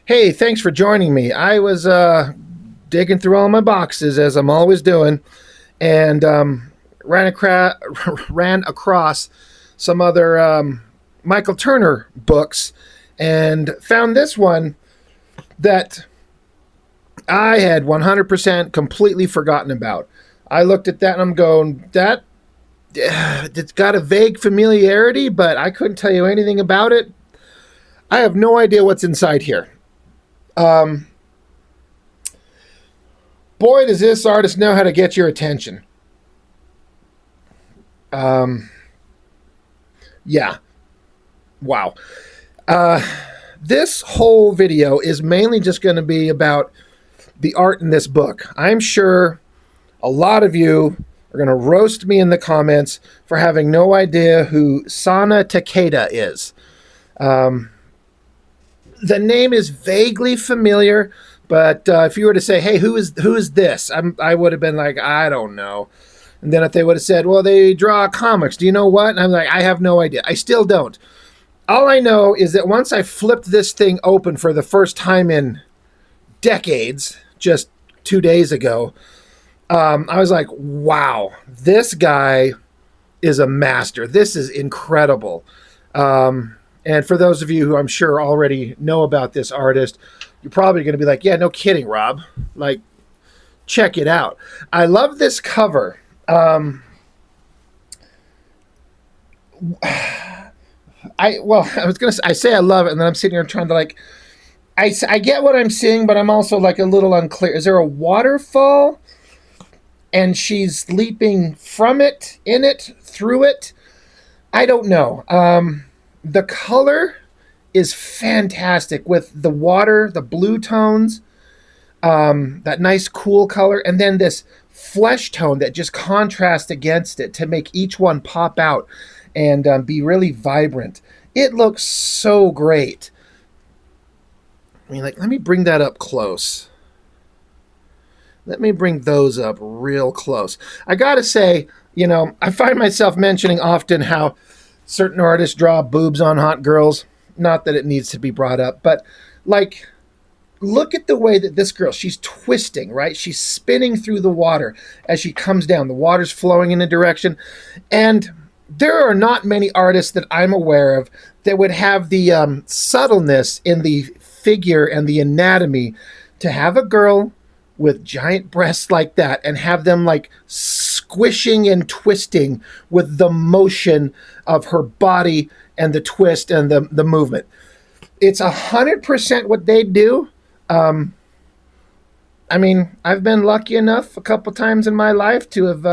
Hey, thanks for joining me. I was digging through all my boxes as I'm always doing, and ran across some other Michael Turner books, and found this one that I had 100% completely forgotten about. I looked at that and I'm going, that it's got a vague familiarity, but I couldn't tell you anything about it. I have no idea what's inside here. Um, Boy, does this artist know how to get your attention. Um, yeah, wow. Uh, this whole video is mainly just going to be about the art in this book. I'm sure a lot of you are going to roast me in the comments for having no idea who Sana Takeda is. Um, the name is vaguely familiar, but if you were to say, "Hey, who is this?" I would have been like, "I don't know." And then if they would have said, "Well, they draw comics. Do you know what?" And I'm like, "I have no idea. I still don't." All I know is that once I flipped this thing open for the first time in decades, just 2 days ago, I was like, "Wow, this guy is a master. This is incredible." And for those of you who I'm sure already know about this artist, you're probably going to be like, "Yeah, no kidding, Rob. Like, check it out." I love this cover. I was gonna say, I say I love it, and then I'm sitting here trying to like, I get what I'm seeing, but I'm also like a little unclear. Is there a waterfall, and she's leaping from it, in it, through it? I don't know. The color is fantastic with the water, the blue tones, that nice cool color, and then this flesh tone that just contrasts against it to make each one pop out and be really vibrant. It looks so great. I mean, like, let me bring that up close. Let me bring those up real close. I gotta say, I find myself mentioning often how certain artists draw boobs on hot girls. Not that it needs to be brought up, but like, look at the way that this girl, she's twisting, right? She's spinning through the water as she comes down. The water's flowing in a direction. And there are not many artists that I'm aware of that would have the subtleness in the figure and the anatomy to have a girl with giant breasts like that and have them like squishing and twisting with the motion of her body and the twist and the movement. It's 100% what they do. I mean, I've been lucky enough a couple times in my life to have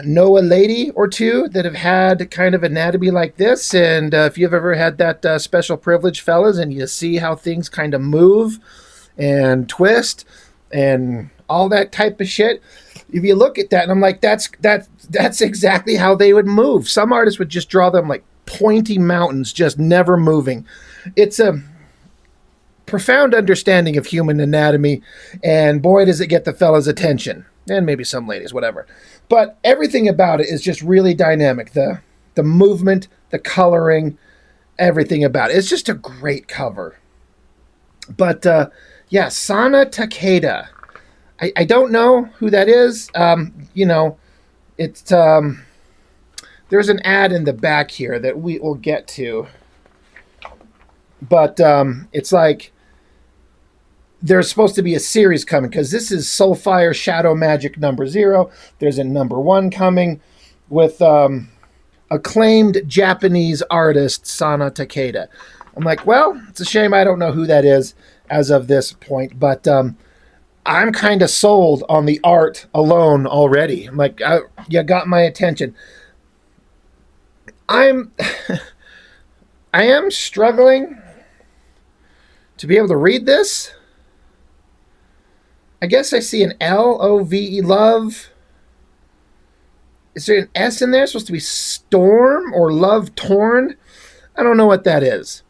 know a lady or two that have had kind of anatomy like this. And if you've ever had that special privilege, fellas, and you see how things kind of move and twist and all that type of shit, if you look at that, and I'm like, that's exactly how they would move. Some artists would just draw them like pointy mountains, just never moving. It's a profound understanding of human anatomy, and boy, does it get the fellas' attention, and maybe some ladies, whatever. But everything about it is just really dynamic. The movement, the coloring, everything about it. It's just a great cover. But yeah, Sana Takeda. I don't know who that is. It's there's an ad in the back here that we will get to. But it's like there's supposed to be a series coming because this is Soulfire Shadow Magic #0. There's a #1 coming with acclaimed Japanese artist Sana Takeda. I'm like, well, it's a shame I don't know who that is as of this point, but I'm kind of sold on the art alone already. I'm like, you got my attention. I am struggling to be able to read this. I guess I see an Love, love. Is there an S in there? It's supposed to be storm or love torn. I don't know what that is.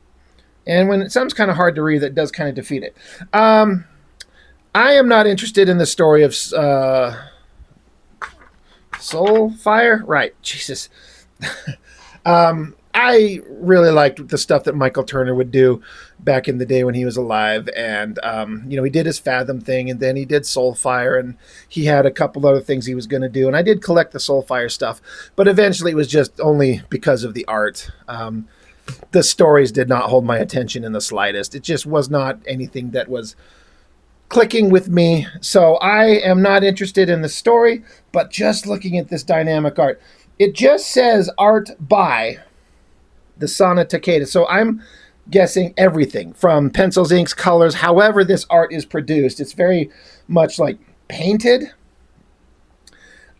And when it sounds kind of hard to read, that does kind of defeat it. I am not interested in the story of Soulfire. Right, Jesus. I really liked the stuff that Michael Turner would do back in the day when he was alive. And, he did his Fathom thing, and then he did Soulfire, and he had a couple other things he was going to do. And I did collect the Soulfire stuff, but eventually it was just only because of the art. The stories did not hold my attention in the slightest. It just was not anything that was clicking with me. So I am not interested in the story, but just looking at this dynamic art. It just says art by the son of Takeda. So I'm guessing everything from pencils, inks, colors, however this art is produced. It's very much like painted.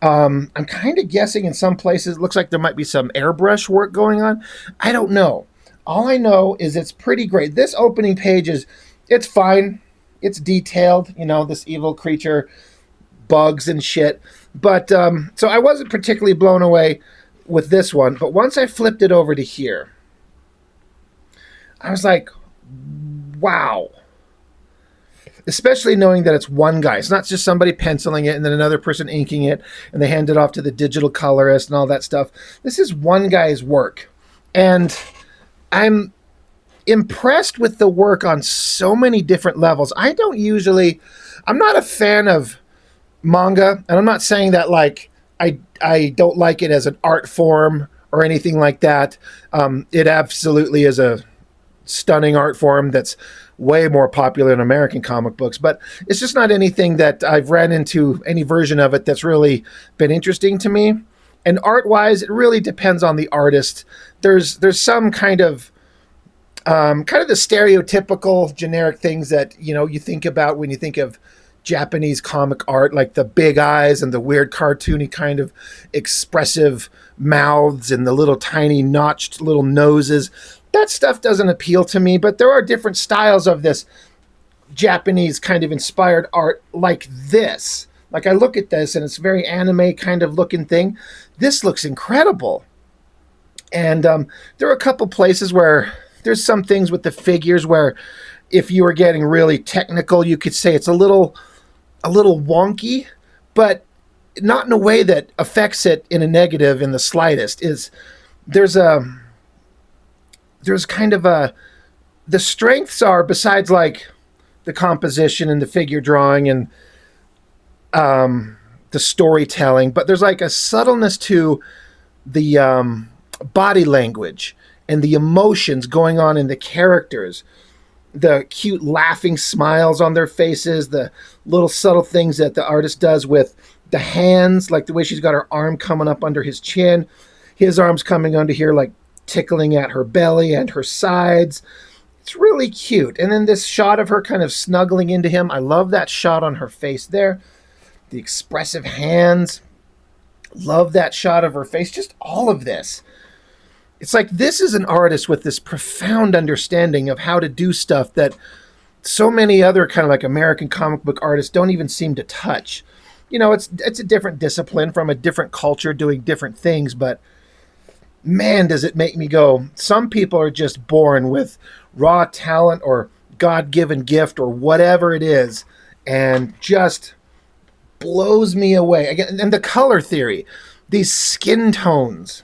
I'm kind of guessing in some places it looks like there might be some airbrush work going on. I don't know. All I know is it's pretty great. This opening page it's fine. It's detailed, this evil creature, bugs and shit. But so I wasn't particularly blown away with this one. But once I flipped it over to here, I was like, wow. Especially knowing that it's one guy. It's not just somebody penciling it and then another person inking it and they hand it off to the digital colorist and all that stuff. This is one guy's work. And I'm impressed with the work on so many different levels. I'm not a fan of manga, and I'm not saying that like I don't like it as an art form or anything like that. It absolutely is a stunning art form that's way more popular in American comic books, but it's just not anything that I've ran into any version of it that's really been interesting to me. And art-wise, it really depends on the artist. There's some kind of the stereotypical generic things that, you think about when you think of Japanese comic art, like the big eyes and the weird cartoony kind of expressive mouths and the little tiny notched little noses. That stuff doesn't appeal to me, but there are different styles of this Japanese kind of inspired art like this. Like I look at this and it's very anime kind of looking thing. This looks incredible. And there are a couple places where there's some things with the figures where if you were getting really technical, you could say it's a little wonky, but not in a way that affects it in a negative in the slightest. The strengths are, besides like the composition and the figure drawing and the storytelling, but there's like a subtleness to the body language and the emotions going on in the characters, the cute laughing smiles on their faces, the little subtle things that the artist does with the hands, like the way she's got her arm coming up under his chin, his arms coming under here, like tickling at her belly and her sides. It's really cute. And then this shot of her kind of snuggling into him. I love that shot on her face there. The expressive hands. Love that shot of her face. Just all of this. It's like this is an artist with this profound understanding of how to do stuff that so many other kind of like American comic book artists don't even seem to touch. It's a different discipline from a different culture doing different things, but man, does it make me go, some people are just born with raw talent or God-given gift or whatever it is, and just blows me away. Again, and the color theory, these skin tones,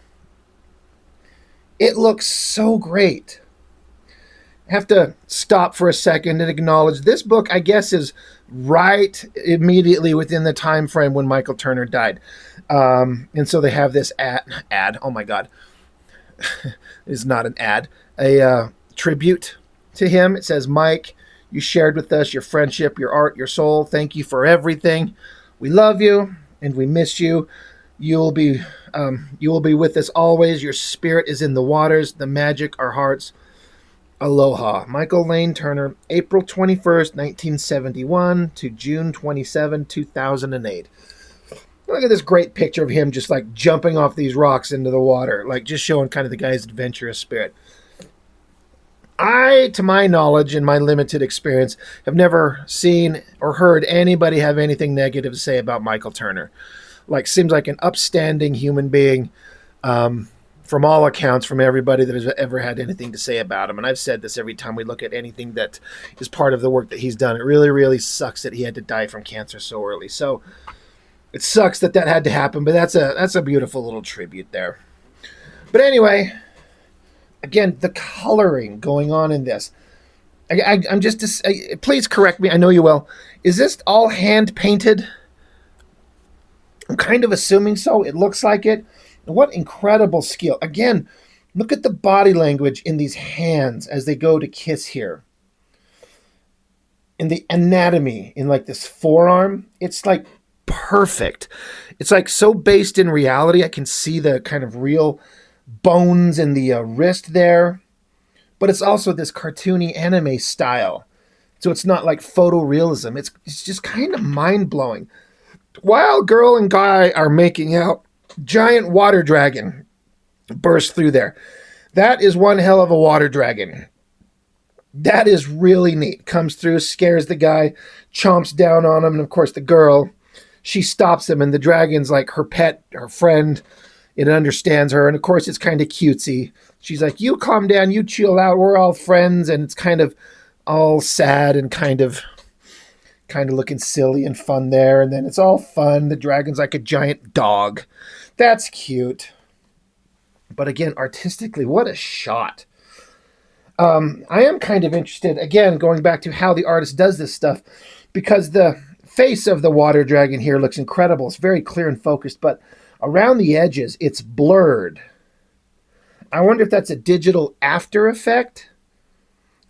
it looks so great. I have to stop for a second and acknowledge this book, I guess, is right immediately within the time frame when Michael Turner died. And so they have this ad. Oh my God. It's not an ad. A tribute to him. It says, Mike, you shared with us your friendship, your art, your soul. Thank you for everything. We love you and we miss you. You will be with us always. Your spirit is in the waters, the magic, our hearts. Aloha. Michael Lane Turner, April 21st, 1971 to June 27, 2008. Look at this great picture of him just like jumping off these rocks into the water, like just showing kind of the guy's adventurous spirit. I, to my knowledge and my limited experience, have never seen or heard anybody have anything negative to say about Michael Turner. Like, seems like an upstanding human being, from all accounts, from everybody that has ever had anything to say about him. And I've said this every time we look at anything that is part of the work that he's done. It really, really sucks that he had to die from cancer so early. So it sucks that had to happen, but that's a beautiful little tribute there. But anyway, Again, the coloring going on in this. I'm just, please correct me. I know you will. Is this all hand painted? I'm kind of assuming so. It looks like it. What incredible skill. Again, look at the body language in these hands as they go to kiss here. In the anatomy, in like this forearm, it's like perfect. It's like so based in reality. I can see the kind of real bones in the wrist there. But it's also this cartoony anime style. So it's not like photorealism. It's just kind of mind-blowing. While girl and guy are making out, giant water dragon bursts through there. That is one hell of a water dragon. That is really neat. Comes through, scares the guy, chomps down on him, and of course the girl, she stops him, and the dragon's like her pet, her friend. It understands her, and of course it's kind of cutesy. She's like, you calm down, you chill out, we're all friends, and it's kind of all sad and kind of looking silly and fun there, and then it's all fun. The dragon's like a giant dog. That's cute. But again, artistically, what a shot. I am kind of interested, again, going back to how the artist does this stuff, because the face of the water dragon here looks incredible. It's very clear and focused, but around the edges, it's blurred. I wonder if that's a digital after effect,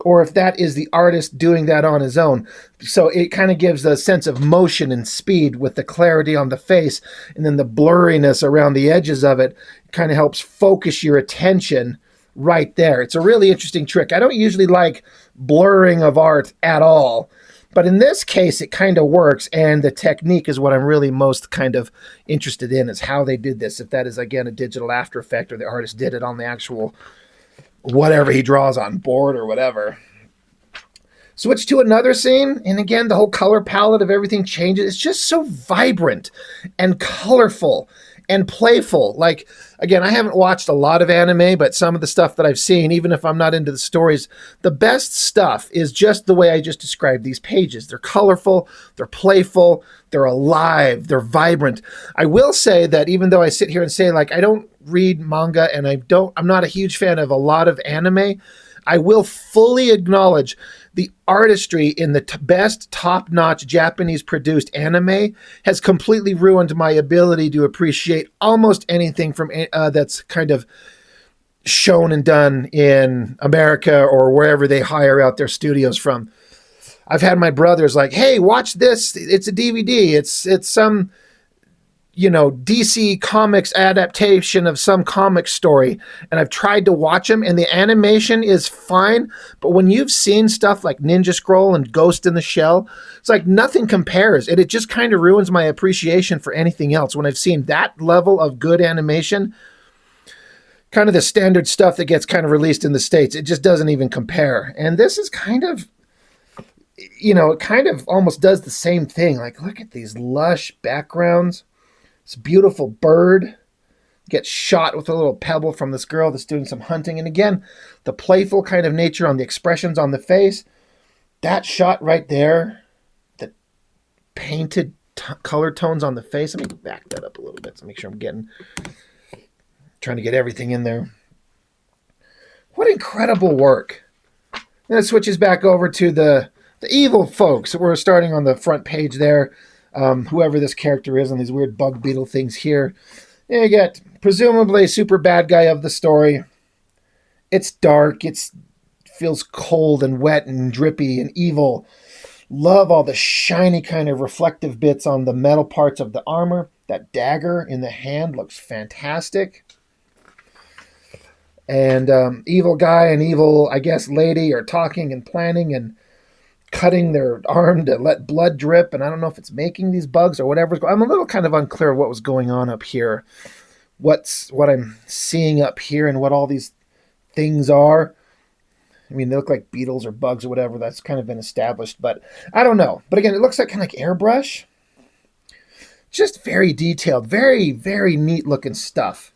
or if that is the artist doing that on his own. So it kind of gives a sense of motion and speed with the clarity on the face, and then the blurriness around the edges of it kind of helps focus your attention right there. It's a really interesting trick. I don't usually like blurring of art at all, but in this case, it kind of works, and the technique is what I'm really most kind of interested in, is how they did this. If that is, again, a digital after effect, or the artist did it on the actual whatever he draws on board or whatever. Switch to another scene, and again, the whole color palette of everything changes. It's just so vibrant and colorful and playful. Like, again, I haven't watched a lot of anime, but some of the stuff that I've seen, even if I'm not into the stories, the best stuff is just the way I just described these pages. They're colorful, they're playful, they're alive, they're vibrant. I will say that even though I sit here and say, like, I don't read manga and I'm not a huge fan of a lot of anime, I will fully acknowledge the artistry in the best top-notch Japanese-produced anime has completely ruined my ability to appreciate almost anything from that's kind of shown and done in America or wherever they hire out their studios from. I've had my brothers like, hey, watch this. It's a DVD. It's some, DC Comics adaptation of some comic story, and I've tried to watch them, and the animation is fine, but when you've seen stuff like Ninja Scroll and Ghost in the Shell, it's like nothing compares, and it just kind of ruins my appreciation for anything else. When I've seen that level of good animation, kind of the standard stuff that gets kind of released in the States, it just doesn't even compare. And this is kind of, it kind of almost does the same thing. Like, look at these lush backgrounds. This beautiful bird gets shot with a little pebble from this girl that's doing some hunting. And again, the playful kind of nature on the expressions on the face. That shot right there, the painted color tones on the face. Let me back that up a little bit to make sure I'm trying to get everything in there. What incredible work. Then it switches back over to the evil folks. We're starting on the front page there. Whoever this character is, and these weird bug beetle things here. You get presumably super bad guy of the story. It's dark. It feels cold and wet and drippy and evil. Love all the shiny kind of reflective bits on the metal parts of the armor. That dagger in the hand looks fantastic. And evil guy and evil, I guess, lady are talking and planning and cutting their arm to let blood drip, and I don't know if it's making these bugs or whatever. I'm a little kind of unclear of what was going on up here, what I'm seeing up here, and what all these things are. I mean, they look like beetles or bugs or whatever. That's kind of been established, but I don't know. But again, it looks like kind of like airbrush. Just very detailed, very, very neat looking stuff.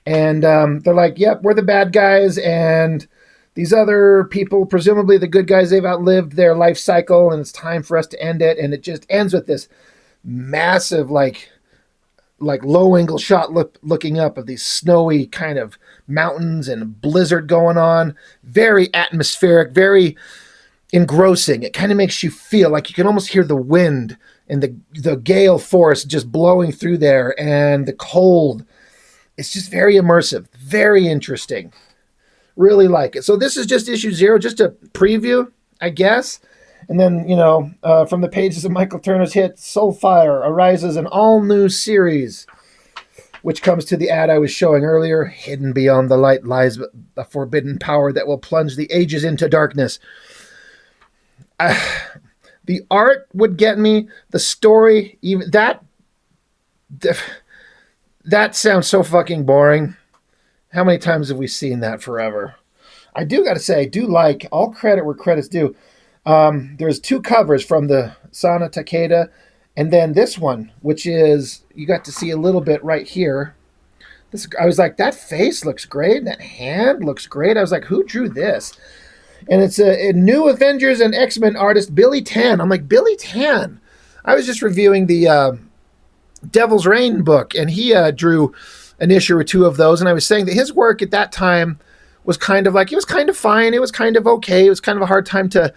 And they're like, yep, we're the bad guys, and these other people, presumably the good guys, they've outlived their life cycle, and it's time for us to end it. And it just ends with this massive, like low-angle shot looking up of these snowy kind of mountains and blizzard going on. Very atmospheric, very engrossing. It kind of makes you feel like you can almost hear the wind and the gale force just blowing through there, and the cold. It's just very immersive, very interesting. Really like it. So this is just issue 0, just a preview, I guess. And then, from the pages of Michael Turner's hit, Soulfire arises an all-new series, which comes to the ad I was showing earlier. Hidden beyond the light lies a forbidden power that will plunge the ages into darkness. The art would get me. The story, even that sounds so fucking boring. How many times have we seen that forever? I do got to say, I do like, all credit where credit's due. There's 2 covers from the Sana Takeda, and then this one, which is, you got to see a little bit right here. I was like, that face looks great. That hand looks great. I was like, who drew this? And it's a new Avengers and X-Men artist, Billy Tan. I'm like, Billy Tan? I was just reviewing the Devil's Reign book, and he drew an issue or 2 of those, and I was saying that his work at that time was kind of like, it was kind of fine, it was kind of okay, it was kind of a hard time to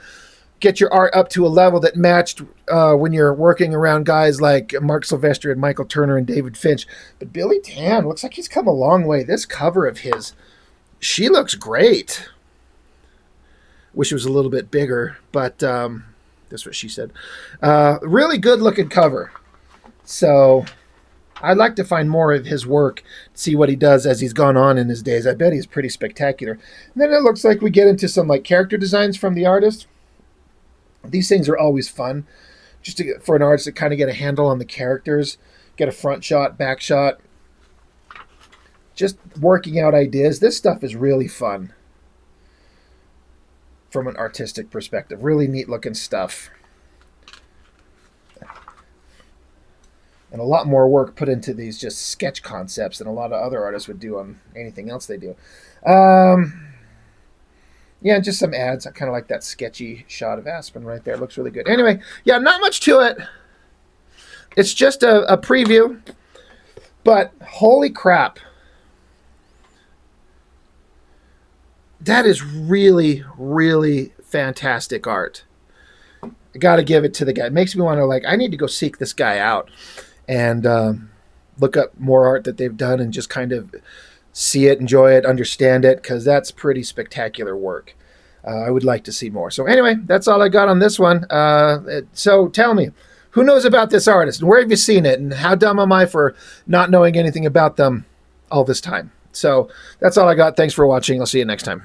get your art up to a level that matched when you're working around guys like Mark Silvestri and Michael Turner and David Finch. But Billy Tan looks like he's come a long way. This cover of his, she looks great. Wish it was a little bit bigger, but that's what she said. Really good looking cover. So I'd like to find more of his work, see what he does as he's gone on in his days. I bet he's pretty spectacular. And then it looks like we get into some like character designs from the artist. These things are always fun, just for an artist to kind of get a handle on the characters, get a front shot, back shot, just working out ideas. This stuff is really fun from an artistic perspective. Really neat looking stuff. And a lot more work put into these just sketch concepts than a lot of other artists would do on anything else they do. Yeah, just some ads. I kind of like that sketchy shot of Aspen right there. It looks really good. Anyway, yeah, not much to it. It's just a preview. But holy crap. That is really, really fantastic art. I got to give it to the guy. It makes me want to, I need to go seek this guy out and look up more art that they've done and just kind of see it, enjoy it, understand it, because that's pretty spectacular work. I would like to see more. So anyway, that's all I got on this one. So tell me, who knows about this artist? And where have you seen it? And how dumb am I for not knowing anything about them all this time? So that's all I got. Thanks for watching. I'll see you next time.